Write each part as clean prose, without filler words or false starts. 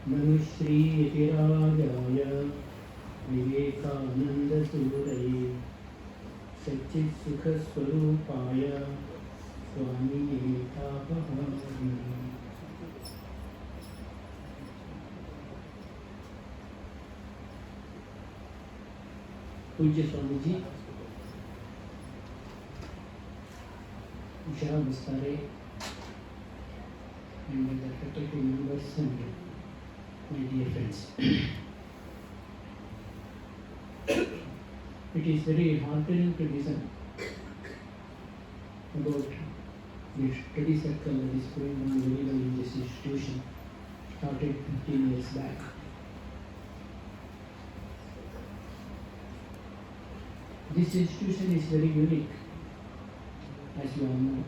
Manusri Yatirajaya Vivekananda Suraye Satchit Sukha Swarupaya Swami Nityasthanandaji. Pujya Swamiji, Usha Mustare, and the respected members and my dear friends. It is very heartening to listen about the study circle that is going on very well in this institution, started 15 years back. This institution is very unique, as you all know,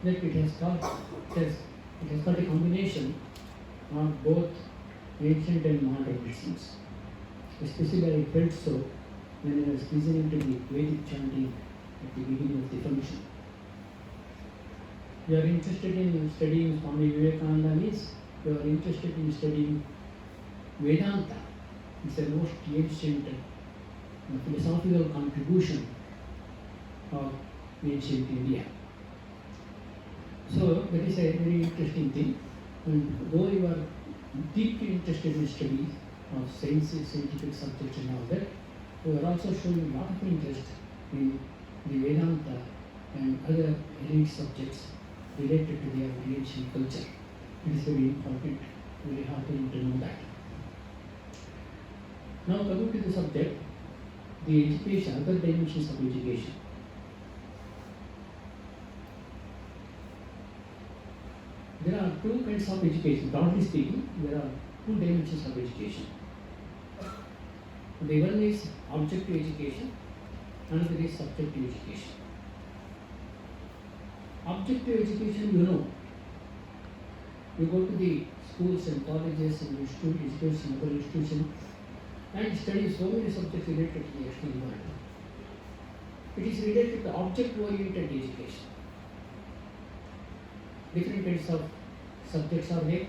that it has got a combination of both ancient and modern traditions. Especially I felt so when I was listening to the Vedic chanting at the beginning of the function. You are interested in studying Swami Vivekananda means you are interested in studying Vedanta. It's the most ancient philosophical contribution of ancient India. So that is a very interesting thing. And though you are deeply interested in studies of sciences, scientific subjects and all that, you are also showing a lot of interest in the Vedanta and other elite subjects related to their ancient culture. It is very important, very heartening to know that. Now coming to the subject, the education, other dimensions of education. There are two kinds of education. Broadly speaking, there are two dimensions of education. The one is objective education, another is subjective education. Objective education, you know, you go to the schools and colleges and institutions, other institutions, and study so many subjects related to the external world. It is related to object-oriented education. Different kinds of subjects are there.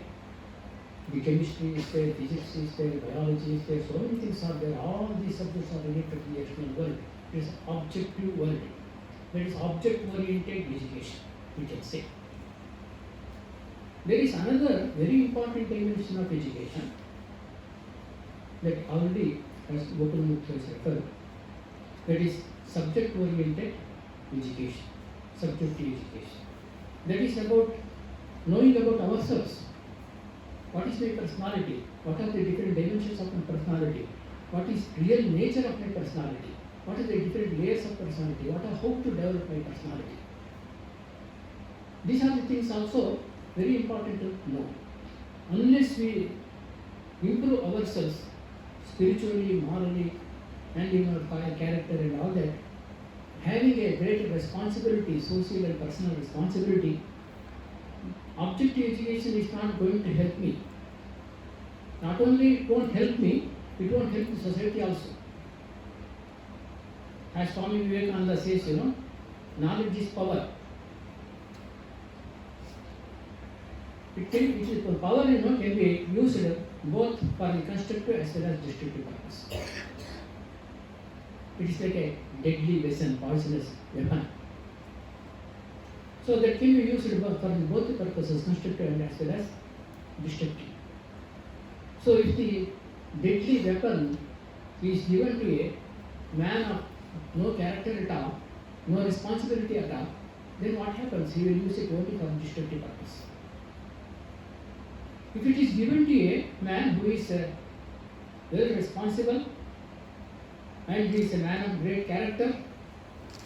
The chemistry is there, physics is there, biology is there, so many things are there. All these subjects are related to the external world. It is objective world. That is object-oriented education, we can say. There is another very important dimension of education that already, as Belur Math has referred, that is subject-oriented education, subjective education. That is about knowing about ourselves. What is my personality? What are the different dimensions of my personality? What is real nature of my personality? What are the different layers of personality? What are how to develop my personality? These are the things also very important to know. Unless we improve ourselves spiritually, morally, and in our character and all that, having a greater responsibility, social and personal responsibility, objective education is not going to help me. Not only it won't help me, it won't help the society also. As Swami Vivekananda says, knowledge is power. Power can be used both for the constructive as well as destructive purpose. It is like a deadly weapon, poisonous weapon. So that can be used for both the purposes, constructive and as well as destructive. So if the deadly weapon is given to a man of no character at all, no responsibility at all, then what happens? He will use it only for destructive purpose. If it is given to a man who is very responsible and he is a man of great character,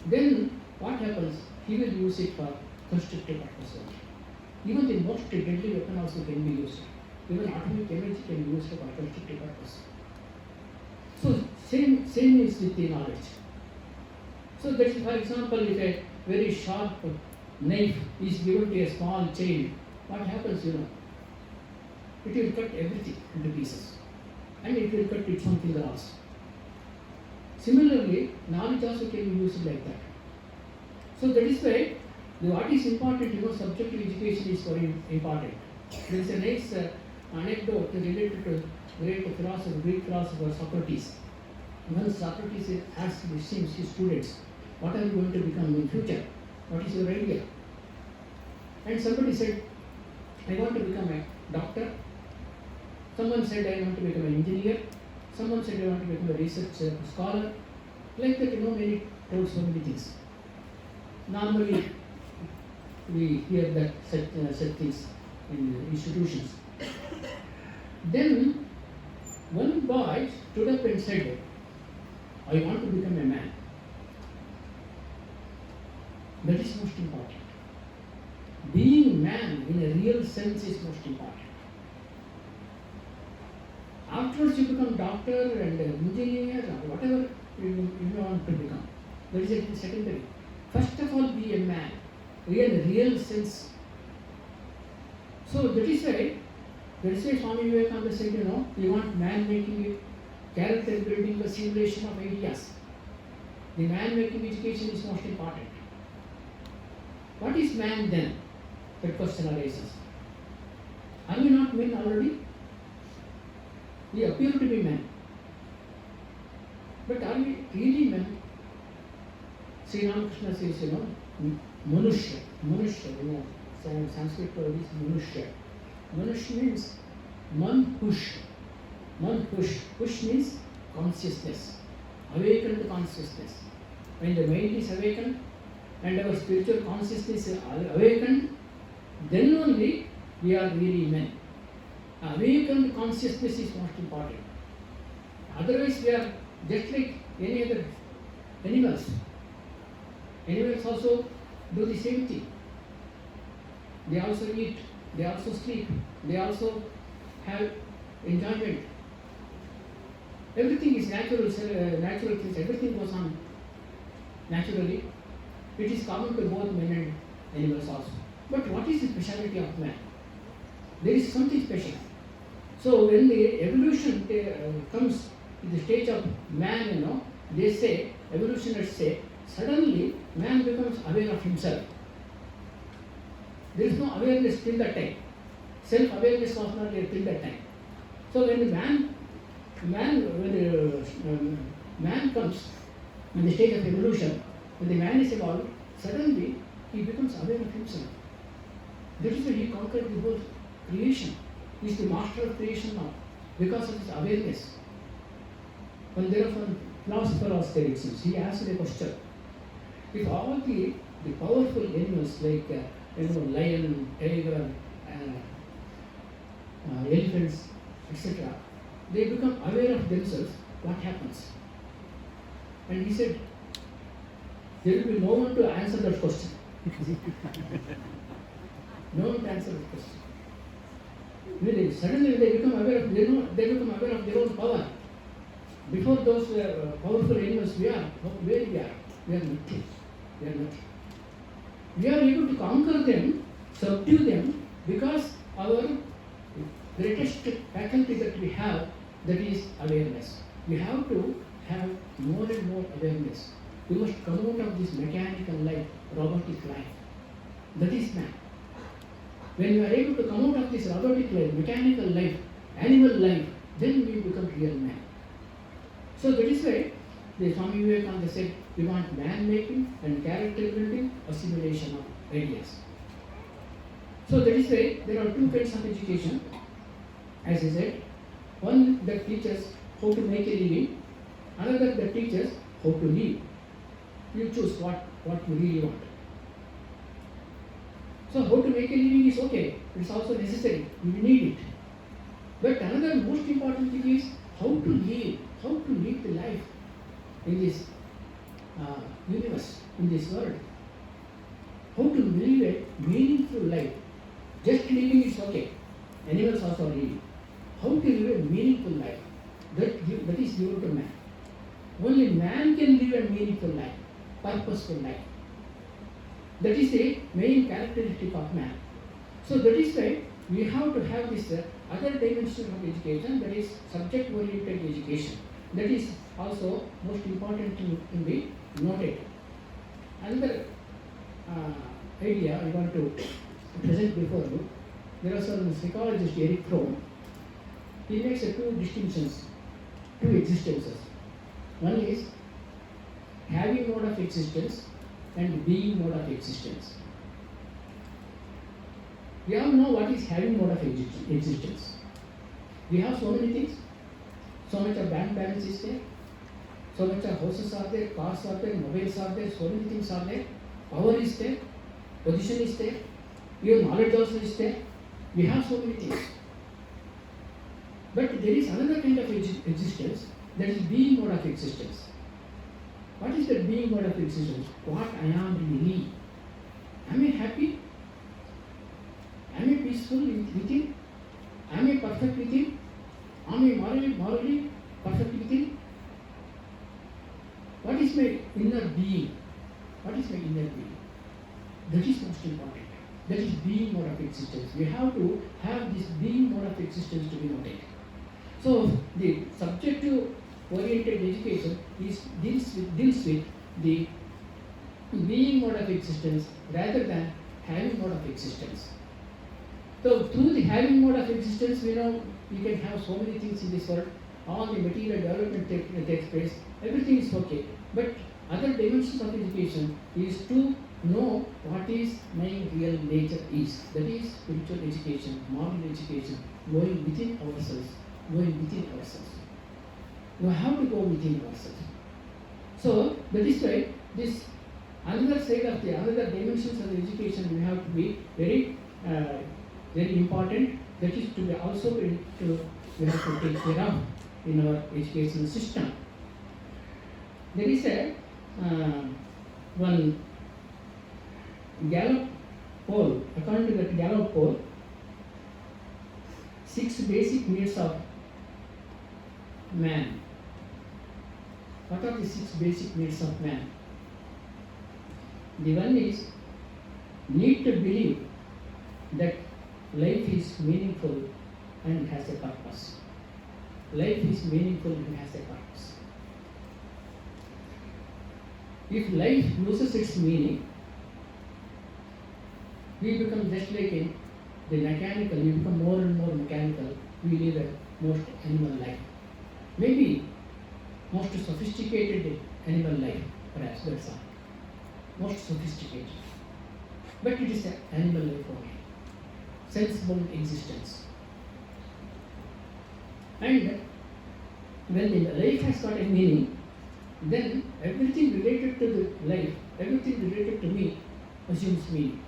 then what happens? He will use it for constructive purpose only. Even the most deadly weapon also can be used. Even atomic energy can be used for constructive purpose. So same is with the knowledge. So that is, for example, if a very sharp knife is given to a small child, what happens? It will cut everything into pieces, and it will cut its own finger also. Similarly, knowledge also can be used like that. So that is why what is important, subjective education is very important. There is a nice anecdote related to great philosopher, Greek philosopher Socrates. When Socrates asked his students, what are you going to become in future? What is your idea? And somebody said, I want to become a doctor. Someone said, I want to become an engineer. Someone said, I want to become a research scholar. Like that, many told so many things. Normally, we hear that such things in institutions. Then, one boy stood up and said, I want to become a man. That is most important. Being man in a real sense is most important. Afterwards, you become doctor and engineer or whatever you want to become. That is a secondary. First of all, be a man in a real sense. So that is why Swami Vivekananda said, we want man making character building, assimilation of ideas. The man making education is most important. What is man then? That question arises. Are we not men already? We appear to be men. But are we really men? Sri Ramakrishna says, Manushya. Manushya, Sanskrit word is Manushya. Manushya means man-push. Man-push. Push means consciousness. Awakened consciousness. When the mind is awakened and our spiritual consciousness is awakened, then only we are really men. Awakened consciousness is most important. Otherwise, we are just like any other animals. Animals also do the same thing. They also eat, they also sleep, they also have enjoyment. Everything is natural things, everything goes on naturally. It is common to both men and animals also. But what is the speciality of man? There is something special. So when the evolution comes to the stage of man, they say, evolutionists say, suddenly man becomes aware of himself. There is no awareness till that time. Self-awareness was not there till that time. So when the man comes in the stage of evolution, when the man is evolved, suddenly he becomes aware of himself. That is why he conquered the whole creation. He is the master of creation now because of his awareness. When there was one philosopher of spirits, he asked a question. If all the powerful animals like lion, tiger, elephants, etc., they become aware of themselves, what happens? And he said, there will be no one to answer that question. No one to answer that question. Really, suddenly they become aware of their own power. Before those powerful animals, where we are? We are nothing. We are nothing. We are able to conquer them, subdue them, because our greatest faculty that we have, that is awareness. We have to have more and more awareness. We must come out of this mechanical life, robotic life. That is man. When we are able to come out of this robotic life, mechanical life, animal life, then we become real man. So that is why the Swami Vivekananda said, we want man making and character building, assimilation of ideas. So that is why there are two kinds of education. As I said, one that teaches how to make a living, another that teaches how to live. You choose what you really want. So how to make a living is okay, it's also necessary, you need it. But another most important thing is how to live the life in this universe, in this world. How to live a meaningful life. Just living is okay, animals also live. How to live a meaningful life, that is given to man. Only man can live a meaningful life, purposeful life. That is the main characteristic of man. So that is why we have to have this other dimension of education, that is subject-oriented education. That is also most important to be noted. Another idea I want to present before you. there was a psychologist, Eric Fromm. He makes two distinctions, two existences. One is having mode of existence and being mode of existence. We all know what is having mode of existence. We have so many things, so much of bank balance is there, so much of houses are there, cars are there, mobiles are there, so many things are there, power is there, position is there, your knowledge also is there. We have so many things. But there is another kind of existence, that is being mode of existence. What is that being mode of existence? What I am really. Am I happy? Am I peaceful within? Am I perfect within? Am I morally perfect within? What is my inner being? What is my inner being? That is most important. That is being mode of existence. We have to have this being mode of existence to be noted. So the subjective oriented education deals with the being mode of existence rather than having mode of existence. So through the having mode of existence, we know we can have so many things in this world. All the material development takes place. Everything is okay. But other dimensions of education is to know what is my real nature is. That is spiritual education, moral education, going within ourselves. We have to go within ourselves. So that is why this another side of the other dimensions of the education we have to be very important. That is to be also we have to take care of in our education system. There is a one Gallup poll. According to that Gallup poll, 6 basic needs of man. What are the 6 basic needs of man? The one is need to believe that life is meaningful and has a purpose. Life is meaningful and has a purpose. If life loses its meaning, we become just like the mechanical, we become more and more mechanical, we live a most animal life. Maybe most sophisticated animal life, perhaps, that's all. Most sophisticated. But it is an animal life only. Sensible existence. And when the life has got a meaning, then everything related to the life, everything related to me assumes meaning.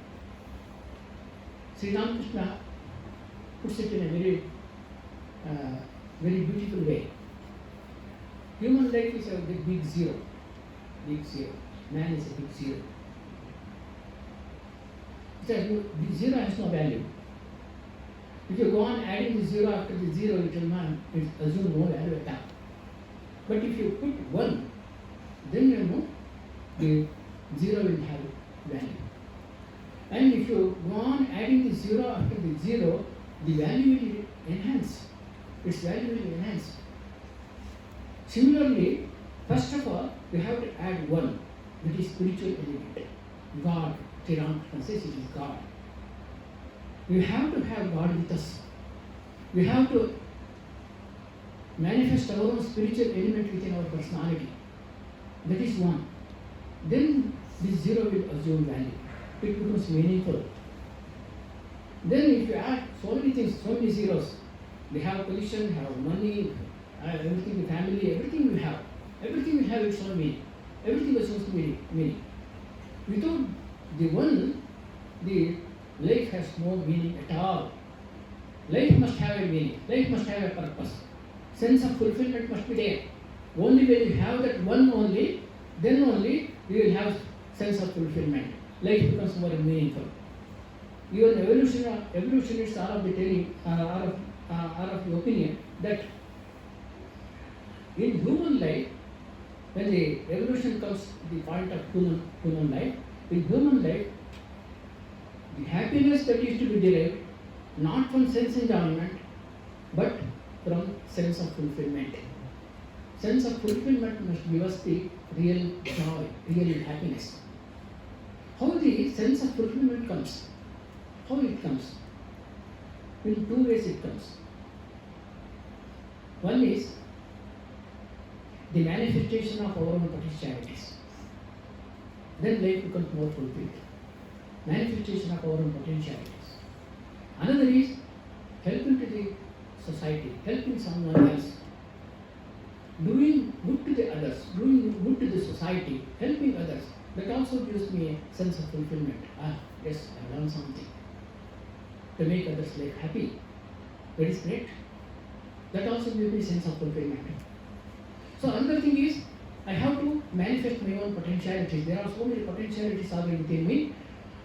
Sri Ramakrishna puts it in a very beautiful way. Human life is a big zero. Big zero. Man is a big zero. The zero has no value. If you go on adding the zero after the zero, it will assume no value at all. But if you put 1, then you know the zero will have value. And if you go on adding the zero after the zero, the value will enhance. Its value will enhance. Similarly, first of all, we have to add 1, that is spiritual element. God. Sri Ramakrishna says it is God. We have to have God with us. We have to manifest our own spiritual element within our personality. That is 1. Then this zero will assume value. It becomes meaningful. Then if you add so many things, so many zeros, we have position, have money, everything, the family, everything we have. Everything will have its own meaning. Everything assumes meaning. Without the 1, the life has no meaning at all. Life must have a meaning. Life must have a purpose. Sense of fulfillment must be there. Only when you have that 1 only, then only you will have sense of fulfillment. Life becomes more meaningful. Even evolutionists are of the telling, are of the opinion that in human life, when the evolution comes to the point of human life, in human life, the happiness that is to be derived not from sense enjoyment, but from sense of fulfillment. Sense of fulfillment must give us the real joy, real happiness. How the sense of fulfillment comes? How it comes? In two ways it comes. One is the manifestation of our own potentialities. Then life becomes more fulfilled. Manifestation of our own potentialities. Another is helping to the society, helping someone else, doing good to the others, doing good to the society, helping others. That also gives me a sense of fulfillment. Yes, I have done something to make others' life happy. That is great. That also gives me a sense of fulfillment. So another thing is, I have to manifest my own potentialities. There are so many potentialities are within me.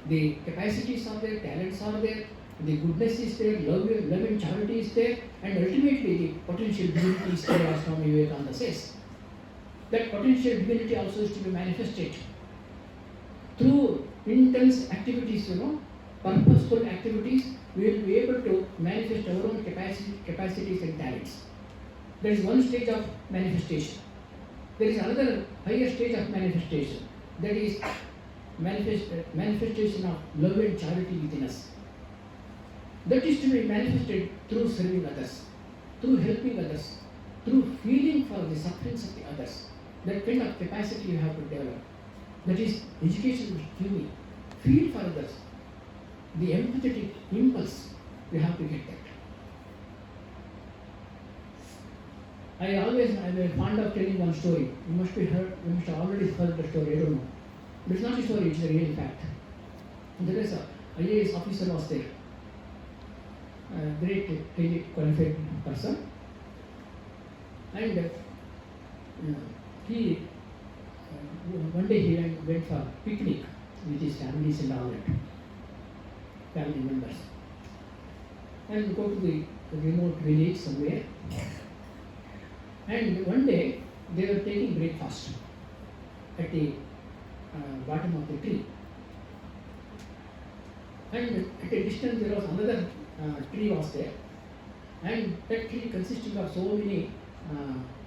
The capacities are there, talents are there, the goodness is there, love and charity is there, and ultimately the potential divinity is there, as Swami Vivekananda says. That potential divinity also is to be manifested through intense activities, purposeful activities. We will be able to manifest our own capacities and talents. There is one stage of manifestation. There is another higher stage of manifestation. That is manifestation of love and charity within us. That is to be manifested through serving others, through helping others, through feeling for the sufferings of the others. That kind of capacity you have to develop. That is education will give me. Feel for others. The empathetic impulse, you have to get that. I am fond of telling one story. You must have already heard the story, I don't know. But it's not a story, it's a real fact. There is a IIS officer was there. A great, highly qualified person. And he, one day he went for a picnic with his families and all that. Family members. And go to the remote village somewhere. And one day they were taking breakfast at the bottom of the tree. And at a distance there was another tree was there. And that tree consisting of so many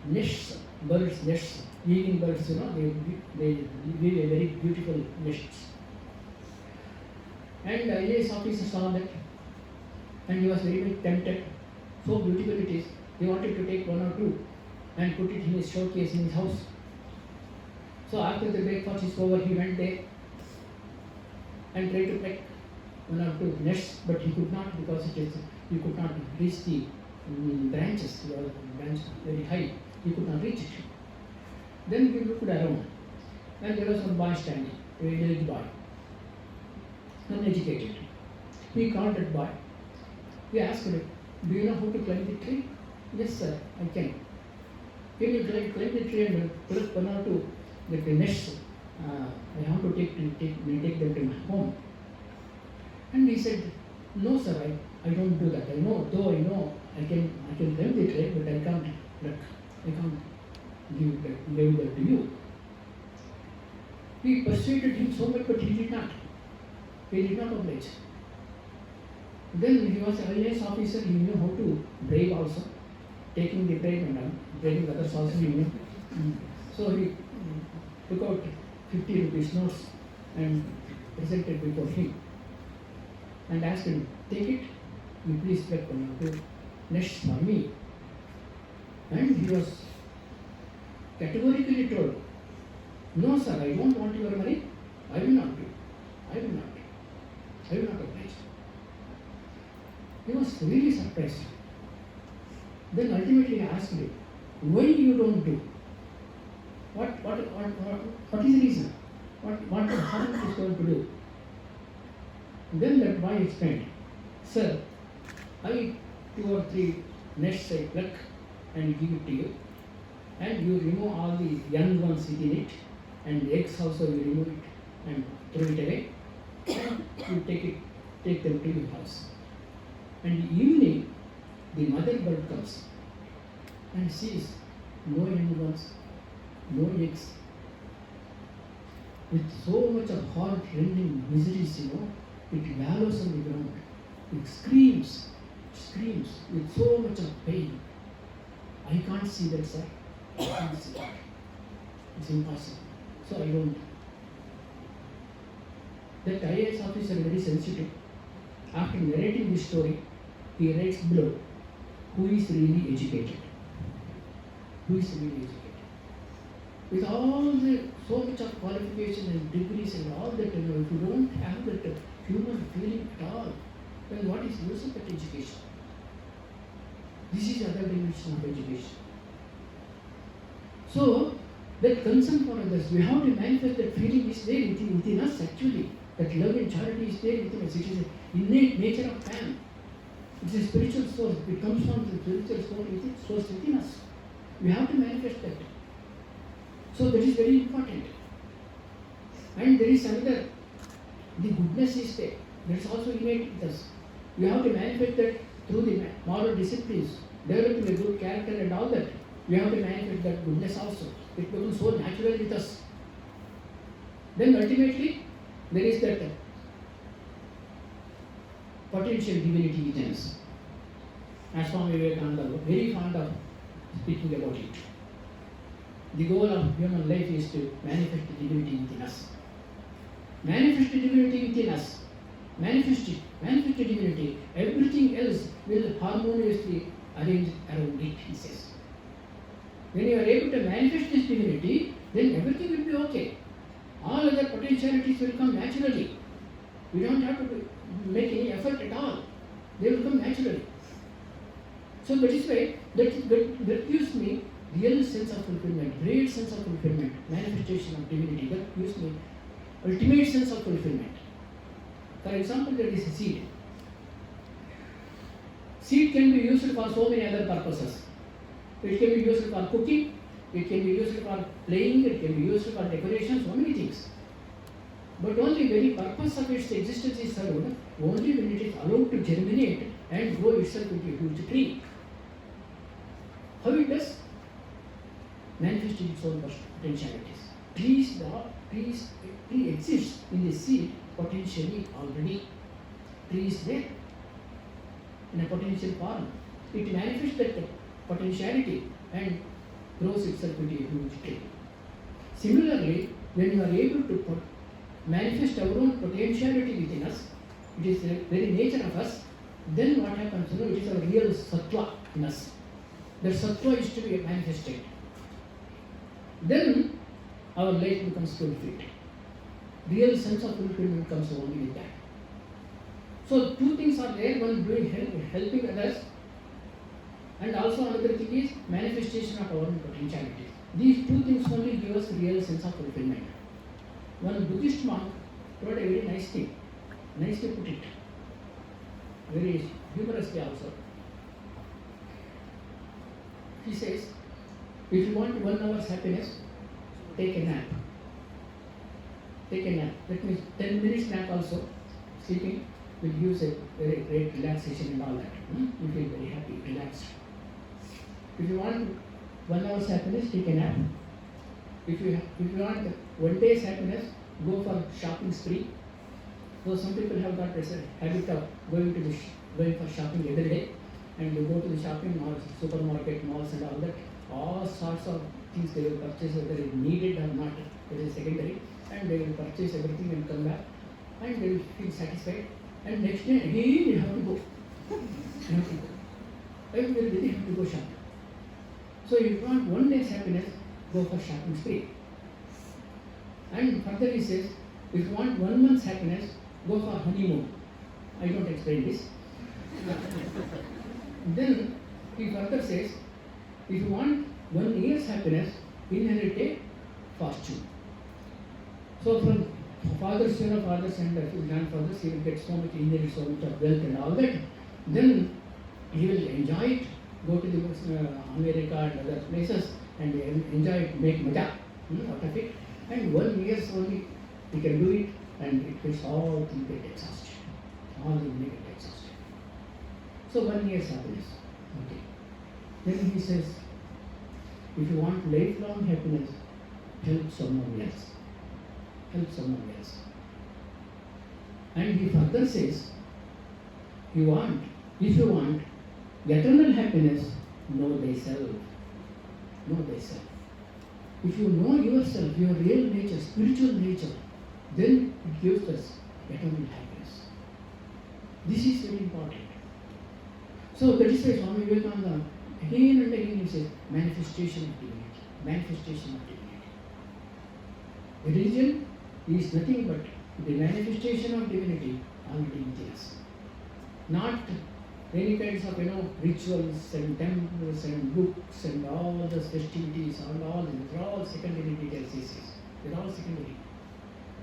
nests, birds' nests, eating birds, they live a very beautiful nests. And the IAS officer saw that and he was very much tempted. So beautiful it is. He wanted to take one or two and put it in his showcase in his house. So after the breakfast is over, he went there and tried to pick one or two nests, but he could not because he could not reach the branches. The branch very high. He could not reach it. Then he looked around and there was one boy standing, a village boy, uneducated. He called that boy. He asked him, "Do you know how to climb the tree?" "Yes, sir, I can." "Can you climb the tree and collect one or two the nests? I have to take them to my home." And he said, "No, sir, I don't do that. I know I can climb the tree, but I can't give that to you." He persuaded him so much, but he did not. He did not oblige. Then he was an IAS officer, he knew how to brave also, taking the brave and braving others also he knew. So he took out 50 rupees notes and presented before him and asked him, "Take it, you please collect one or two nests for me." And he was categorically told, "No, sir, I don't want your money. I will not do. I will not oblige." He was really surprised. Then ultimately I asked him, "Why you don't do? What is the reason? What harm is going to do?" Then that boy explained, "Sir, I 2 or 3 nests I pluck and give it to you, and you remove all the young ones within it, and the eggs also you remove it and throw it away, and you take them to your house. And in the evening, the mother bird comes and sees no young ones, no eggs. With so much of heart-rending miseries, it wallows on the ground. It screams with so much of pain. I can't see that, sir. I can't see that. It's impossible. So I don't." That IAS officer, very sensitive, after narrating this story, he writes below, who is really educated? Who is really educated? With all the so much of qualification and degrees and all that, if you don't have that human feeling at all, then what is the use of that education? This is the other dimension of education. So, that concern for others, we have to manifest that feeling is there within us actually. That love and charity is there within us. It is an innate nature of man. It is a spiritual source. It comes from the spiritual source within us. We have to manifest that. So that is very important. And there is another, the goodness is there. That is also innate with us. We have to manifest that through the moral disciplines, developing a good character and all that. We have to manifest that goodness also. It becomes so natural with us. Then ultimately, there is that potential divinity within us. As Swami Vivekananda was very fond of speaking about it. The goal of human life is to manifest the divinity within us. Manifest the divinity within us. Manifest it. Manifest the divinity. Everything else will harmoniously arrange around it, he says. When you are able to manifest this divinity, then everything will be okay. All other potentialities will come naturally. We don't have to make any effort at all. They will come naturally. So that is why that gives me real sense of fulfillment, great sense of fulfillment, manifestation of divinity. That gives me ultimate sense of fulfillment. For example, there is a seed. Seed can be used for so many other purposes. It can be used for cooking, it can be used for playing, it can be used for decoration, so many things. But only very purpose of its existence is served only when it is allowed to germinate and grow itself into a huge tree. How it does? Manifesting its own potentialities. Tree exists in the seed potentially already. Tree is there in a potential form. It manifests that potentiality and grows itself into a huge tree. Similarly, when you are able to manifest our own potentiality within us, it is the very nature of us, then what happens? It is our real sattva in us. The sattva is to be manifested. Then our life becomes fulfilled. Real sense of fulfillment comes only with that. So two things are there: one doing helping others, and also another thing is manifestation of our own potentialities. These two things only give us real sense of fulfillment. One Buddhist monk wrote a very nice thing, nicely put it, very humorously also. He says, if you want 1 hour's happiness, take a nap. Take a nap. That means 10 minutes nap also. Sleeping will give a very great relaxation and all that. You feel very happy, relaxed. If you want 1 hour's happiness, take a nap. If you want 1 day's happiness, go for shopping spree. So some people have got this habit of going for shopping every day, and they go to the shopping malls, supermarket malls and all that. All sorts of things they will purchase, whether it needed or not, it is secondary, and they will purchase everything and come back, and they will feel satisfied. And next day again you have to go. Every day you have to go shopping. So if you want 1 day's happiness, go for shopping spree. And further he says, if you want 1 month's happiness, go for honeymoon. I don't explain this. Then he further says, if you want 1 year's happiness, inherit a fortune. So from fathers and grandfathers, he will get so much inherit, so much of wealth and all that. Then he will enjoy it, go to the America and other places and enjoy it, make maja out of it. And 1 year only he can do it, and it gets all things get exhausted. All the money get exhausted. So 1 year's happiness. Okay. Then he says, if you want lifelong happiness, help someone else. Help someone else. And he further says, if you want eternal happiness, know thyself. Know thyself. If you know yourself, your real nature, spiritual nature, then it gives us eternal happiness. This is very important. So that is why Swami Vivekananda again and again he says manifestation of divinity, manifestation of divinity. Religion is nothing but the manifestation of divinity already within us. Not any kinds of rituals and temples and books and all the festivities and all these are all secondary details. They are all secondary.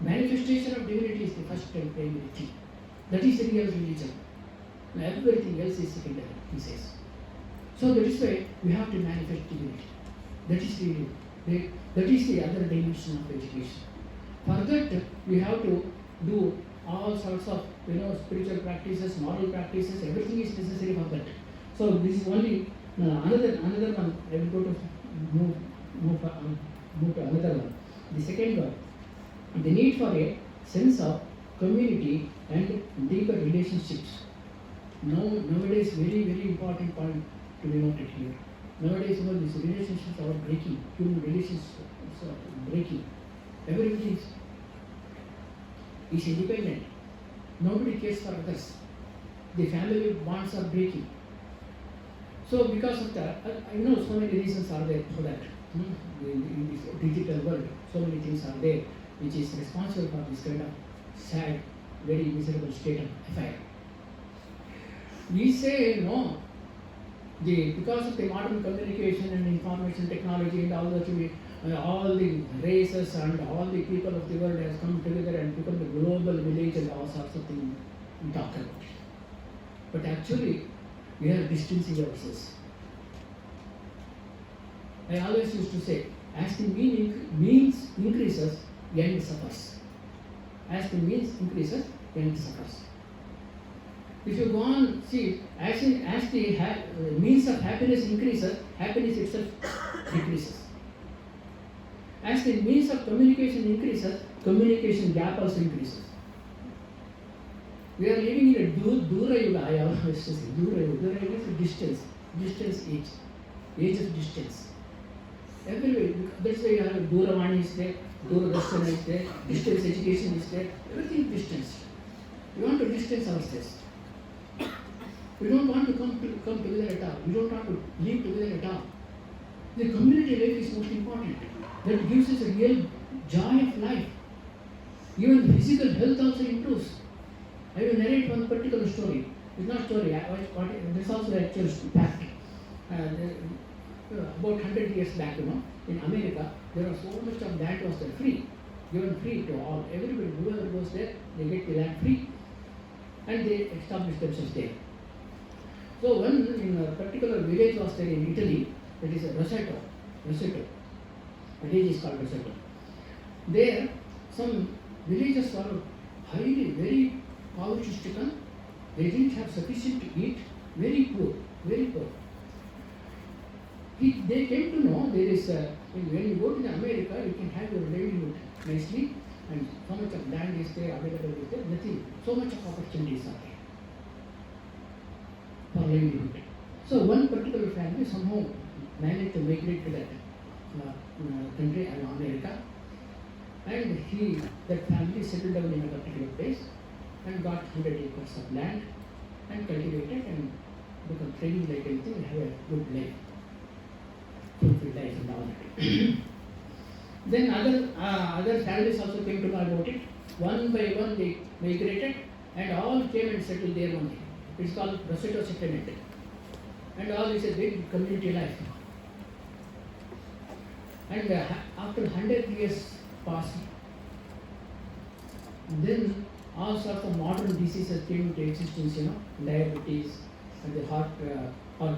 Manifestation of divinity is the first and primary thing. That is the real religion. Everything else is secondary, he says. So that is why we have to manifest divinity. That is the other dimension of education. For that, we have to do all sorts of spiritual practices, moral practices. Everything is necessary for that. So this is only another one. I will go to move to another one. The second one, the need for a sense of community and deeper relationships. Nowadays, very important point to be noted here. Nowadays, these relationships are breaking. Human relationships are breaking. Everybody is independent. Nobody cares for others. The family bonds are breaking. So because of that, so many reasons are there for that. In this digital world, so many things are there which is responsible for this kind of sad, very miserable state of affair. We say because of the modern communication and information technology and all the races and all the people of the world has come together and become a global village and all sorts of things we talk about it. But actually, we are distancing ourselves. I always used to say, as the means increases, end suffers. As the means increases, end suffers. If you go on, see, as the means of happiness increases, happiness itself decreases. As the means of communication increases, communication gap also increases. We are living in a Dura Yuga, I always say, Dura Yuga is distance age of distance. Everywhere, that's why you have Duravani is there, Doordarshan is there, distance education is there, everything is distance. We want to distance ourselves. We don't want to come together at all. We don't want to live together at all. The community life is most important. That gives us a real joy of life. Even physical health also improves. I will narrate one particular story. It's not story. This is also an actual fact. About 100 years back, in America, there was so much of land was there free, given free to all. Everybody, whoever goes there, they get the land free, and they establish themselves there. So one in a particular village was there in Italy, that is Roseto. The village is called Roseto. There, some villages were highly, very poverty-stricken. They didn't have sufficient to eat. Very poor, very poor. They came to know there is when you go to America, you can have your livelihood nicely, and so much of land is there, available is there, nothing. So much of opportunities are there for livelihood. So one particular family somehow managed to migrate to that country, America, and that family settled down in a particular place and got 100 acres of land and cultivated and become training like anything and have a good life. Fulfilled life and all that. Then other families also came to know about it. One by one they migrated and all came and settled there one day. It's called Roseto settlement. And all is a big community life. And after 100 years passed, then all sorts of modern diseases came into existence, diabetes and the heart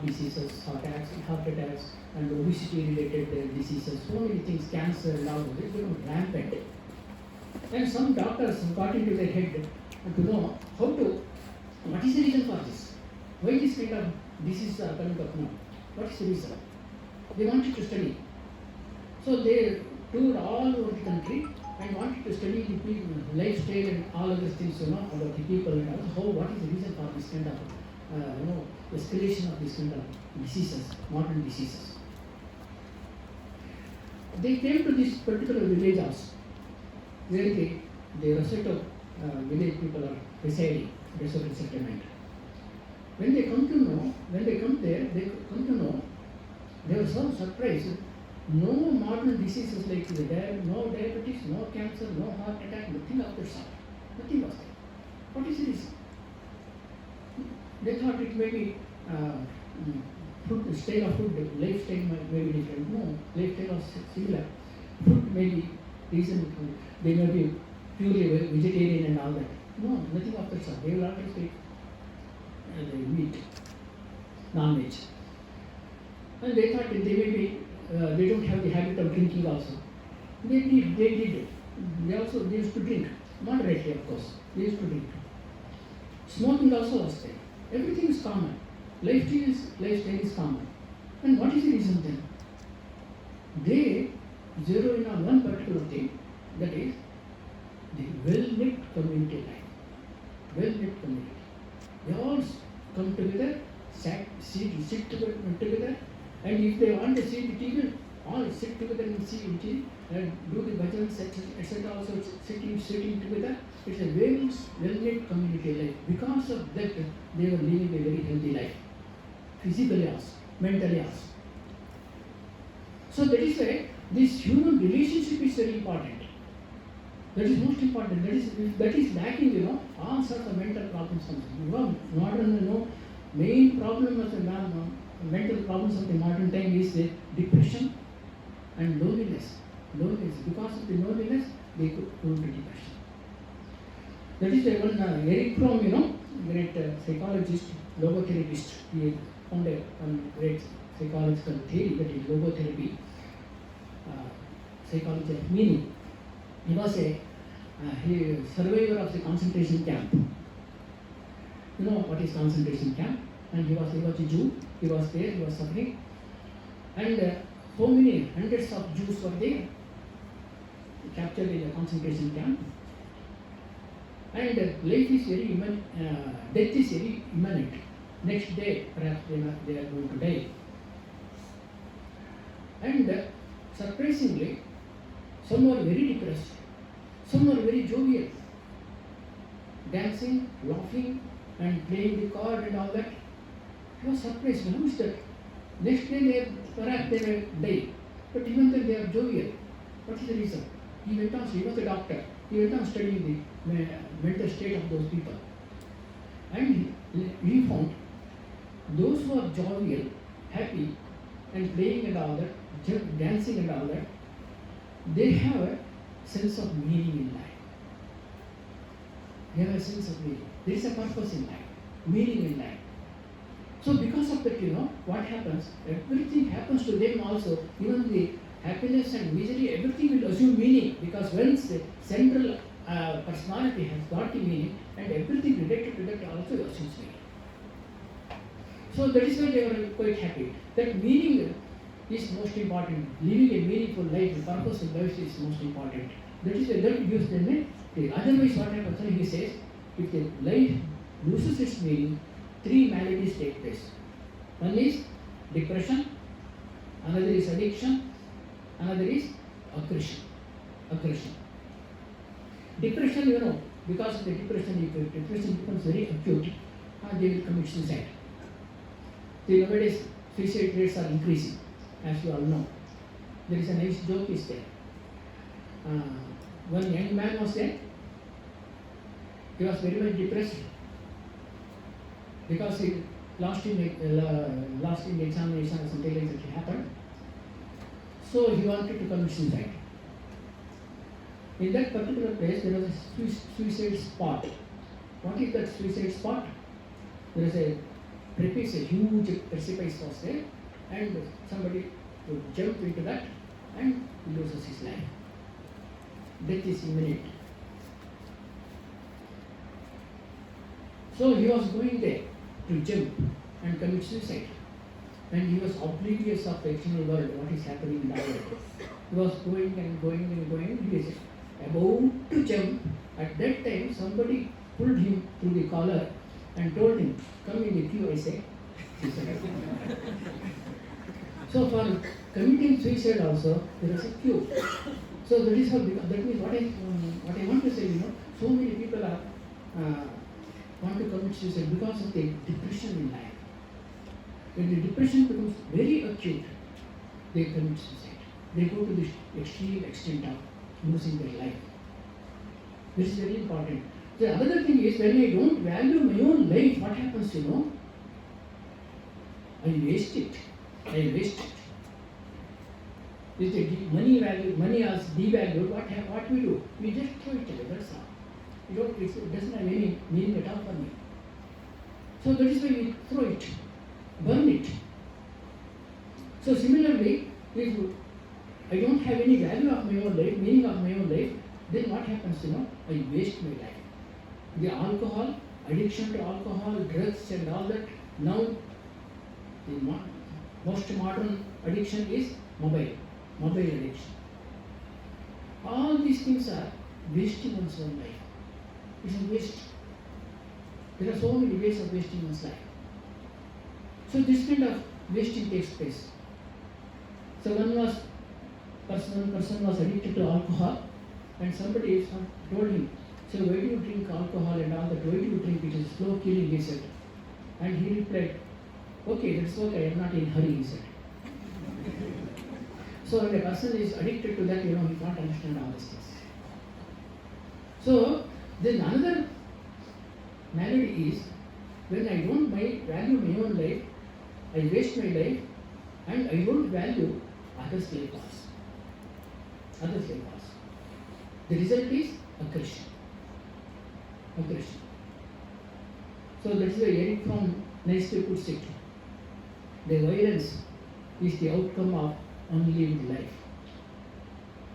diseases, heart attacks, and obesity-related diseases, so many things, cancer and all of this, become rampant. And some doctors got into their head to know what is the reason for this? Why this kind of diseases are coming up now? What is the reason? They wanted to study. So they toured all over the country and wanted to study the people, lifestyle and all other things, about the people and also what is the reason for this kind of, escalation of this kind of diseases, modern diseases. They came to this particular village house where the Roseto village people are residing, Roseto settlement. When they come to know when they come there, they come to know, they were so surprised. No modern diseases like no diabetes, no cancer, no heart attack, nothing of that sort. Nothing was there. What is the reason? They thought it may be food, style of food, lifestyle may be different. No, lifestyle was similar. Food may be reason, they may be purely vegetarian and all that. No, nothing of that sort. They will always take meat, non-veg. And they thought that they may be, they don't have the habit of drinking also. They did. They used to drink, moderately of course. They used to drink. Smoking also was there. Everything is common. Lifestyle is common. And what is the reason then? They zero in on one particular thing, that is the well-knit community life. Well-knit community. They all come together, sit together, and if they want to see the TV, all sit together and see it and do the bhajans, etc. Also sitting together. It's a very well-knit community life. Because of that, they were living a very healthy life. Physically also, mentally also. So that is why this human relationship is very important. That is most important. That is lacking, all sorts of mental problems comes. Modern, main problem of the mental problems of the modern time is depression and loneliness. Because of the loneliness, they could go to depression. That is why one Eric Fromm, great psychologist, logotherapist, he found a great psychological theory, that is logotherapy, psychology of meaning. He was a survivor of the concentration camp. You know what is concentration camp? And he was a Jew. He was there. He was suffering, and so many hundreds of Jews were there, captured in a concentration camp. And life is very death is very imminent. Next day, perhaps they are going to die. And surprisingly, some were very depressed, some were very jovial, dancing, laughing, and playing the card and all that. He was surprised. How is that? Next day, perhaps they may die, but even then they are jovial. What is the reason? He went on. He was a doctor. He went on studying the mental state of those people, and he found those who are jovial, happy, and playing and all that, dancing and all that, they have a sense of meaning in life. They have a sense of meaning. There is a purpose in life, meaning in life. So because of that, what happens? Everything happens to them also. Even the happiness and misery, everything will assume meaning, because once the central personality has got the meaning, and everything related to that also assumes meaning. So that is why they are quite happy. That meaning is most important. Living a meaningful life, the purpose of life is most important. That is why that gives them a. Otherwise, what happens? He says, if the life loses its meaning, three maladies take place. One is depression, another is addiction, another is aggression. Depression, because of the depression, if depression becomes very acute, they will commit suicide. Nowadays, suicide rates are increasing, as you all know. There is a nice joke is there. One young man was there. He was very much depressed because he lost in the examination or something like that happened. So he wanted to commit suicide. In that particular place, there was a suicide spot. What is that suicide spot? There is a precipice, a huge precipice was there, and somebody would jump into that and loses his life. Death is imminent. So he was going there to jump and commit suicide. And he was oblivious of the external world, what is happening in the world. He was going and going. He was about to jump. At that time, somebody pulled him through the collar and told him, "Come in the queue," I say. So for committing suicide also, there is a queue. So that is how, that means what I want to say, so many people are want to commit suicide because of the depression in life. When the depression becomes very acute, they commit suicide. They go to the extreme extent of losing their life. This is very important. The other thing is, when I don't value my own life, what happens, you know? I waste it. If the money is devalued, what we do? We just throw it away, that's all. It doesn't have any meaning at all for me. So that is why we throw it, burn it. So similarly, if I don't have any value of my own life, meaning of my own life, then what happens, you know? I waste my life. The alcohol, addiction to alcohol, drugs and all that, now the most modern addiction is mobile addiction. All these things are wasting one's own life. It's a waste. There are so many ways of wasting one's life. So this kind of wasting takes place. So one person was addicted to alcohol, and somebody told him, so why do you drink alcohol and all that? Why do you drink it? It's slow killing, he said. And he replied, okay, that's okay, I am not in a hurry, he said. So when a person is addicted to that, you know, he can't understand all these things. So then another malady is, when I don't value my own life, I waste my life, and I don't value others' life also. The result is aggression. So that is why Eric Fromm nicely puts it. The violence is the outcome of unlived life.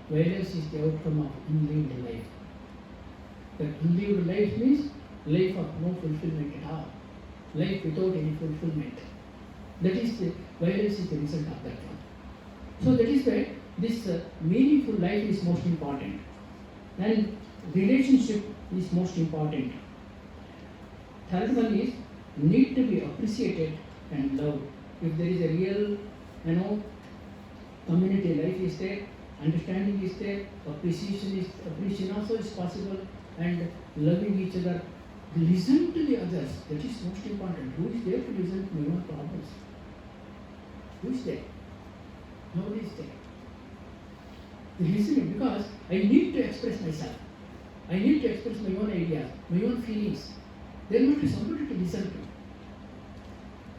Violence is the outcome of unlived life. That unlived life means life of no fulfillment at all. Life without any fulfillment. That is the violence is the result of that one. So that is why this meaningful life is most important. And relationship is most important. Third one is need to be appreciated and loved. If there is a real, community life is there, understanding is there, appreciation also is possible, and loving each other. Listen to the others. That is most important. Who is there to listen to my own problems? Who is there? Nobody is there. Listening, because I need to express myself. I need to express my own ideas, my own feelings. There must be somebody to listen to.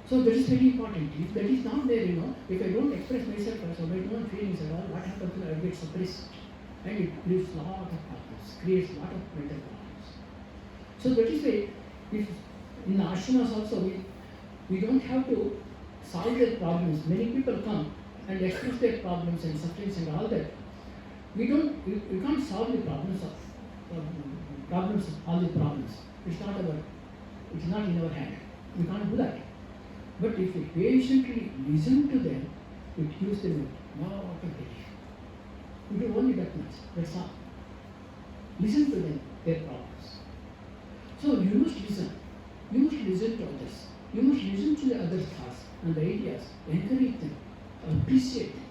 So that is very important. If that is not there, if I don't express myself or my own feelings at all, what happens is I get suppressed. And it creates a lot of problems, creates a lot of mental problems. So that is why, if in the ashramas also, we don't have to solve their problems. Many people come and express their problems and sufferings and all that. We can't solve the problems of all the problems. It's not in our hand. We can't do that. But if we patiently listen to them, it gives them a lot of relief. We do only that much. That's all. Listen to them, their problems. So you must listen. You must listen to others. You must listen to the others' thoughts and the ideas. Encourage them. Appreciate them.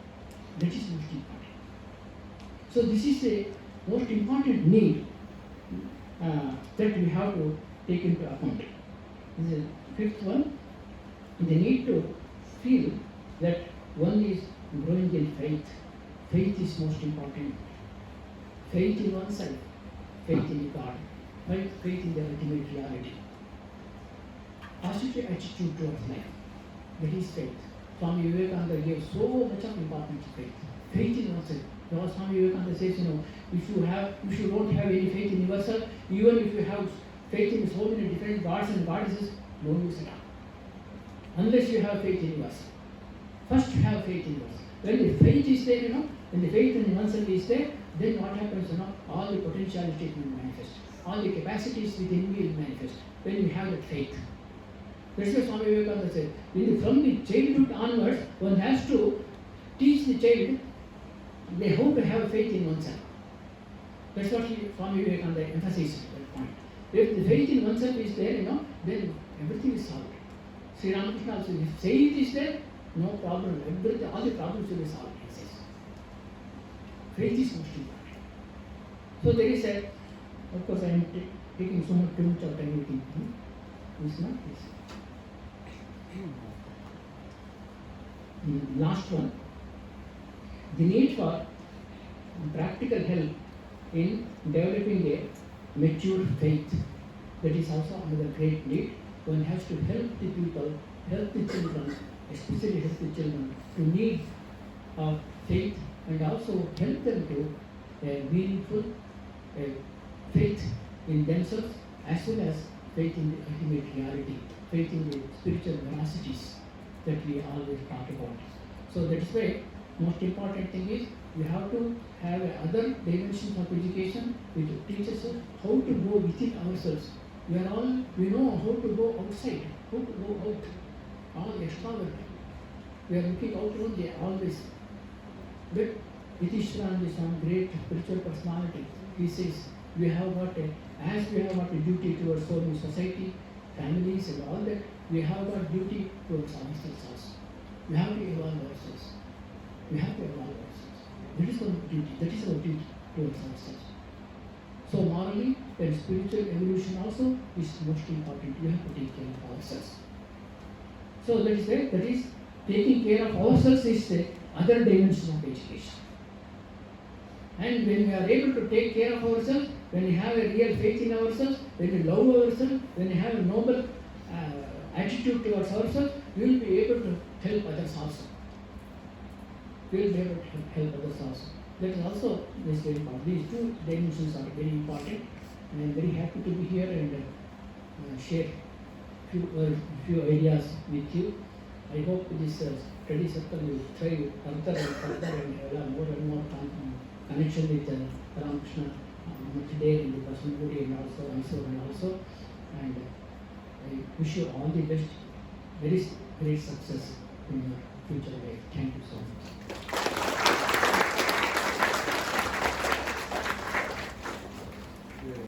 That is most important. So this is the most important need that we have to take into account. This is the fifth one. The need to feel that one is growing in faith. Faith is most important. Faith in oneself, faith in God, faith in the ultimate reality. Positive attitude towards life. That is faith. Swami Vivekananda gave so much of importance to faith. Faith in oneself. Because Swami Vivekananda says, if you don't have any faith in yourself, even if you have faith in so many different gods and goddesses, no use at all. Unless you have faith in yourself. First have faith in yourself. When the faith is there, when the faith in oneself is there, then what happens, all the potentialities will manifest. All the capacities within me will manifest. When you have that faith. That's what Swami Vivekananda said. From the childhood onwards, one has to teach the child how to have faith in oneself. That's what Swami Vivekananda emphasized at that point. If the faith in oneself is there, then everything is solved. Sri Ramakrishna also, if faith is there, no problem. All the problems will be solved, he says. Faith is most important. So there is of course I am taking so much too much of time. It's not this. The last one, the need for practical help in developing a mature faith. That is also another great need. One has to help the people, help the children, especially help the children to need of faith, and also help them to a meaningful faith in themselves, as well as faith in the ultimate reality, faith in the spiritual veracities that we always talk about. So that is why most important thing is we have to have other dimensions of education which teaches us how to go within ourselves. We know how to go outside, how to go out, all extrovert. We are looking out only always. But Nityasthananda is some great spiritual personality. He says we have got a duty towards so many society, families and all that, we have got duty towards ourselves also. We have to evolve ourselves. That is our duty towards ourselves. So morally and spiritual evolution also is most important. We have to take care of ourselves. So that is taking care of ourselves is the other dimension of education. And when we are able to take care of ourselves, when we have a real faith in ourselves, when we love ourselves, when we have a noble attitude towards ourselves, we will be able to help others also. That is also very important. These two dimensions are very important, and I am very happy to be here and share few ideas with you. I hope this study circle will thrive further and have more and more connection with Ramakrishna today in the Bangalore and also Mysuru and I wish you all the best, very great success in your future life. Thank you so much.